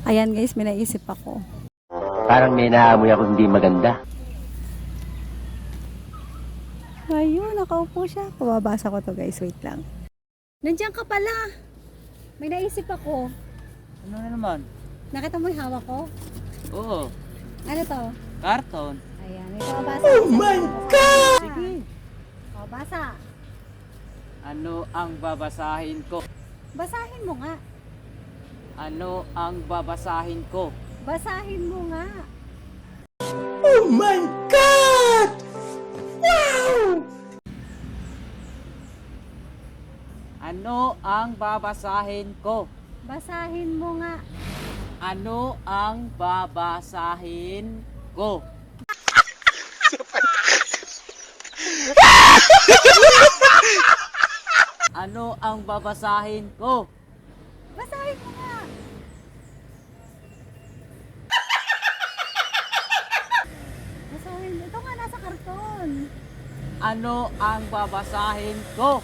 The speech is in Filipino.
Ayan guys, may naisip ako. Parang may naamoy ako hindi maganda. Ayun, nakaupo siya. Pababasa ko to guys, wait lang. Nandiyan ka pala. May naisip ako. Ano na naman? Nakita mo yung hawak ko? Oo, Ano to? karton. Ayan, may pababasa. Oh my God! Sige. Pababasa. Ano ang babasahin ko? Basahin mo nga. Ano ang babasahin ko? Basahin mo nga. Oh my God! Ano ang babasahin ko? Basahin mo nga. Ano ang babasahin ko? Ano ang babasahin ko? Basahin mo nga. Basahin. Ito nga nasa karton. Ano ang babasahin ko?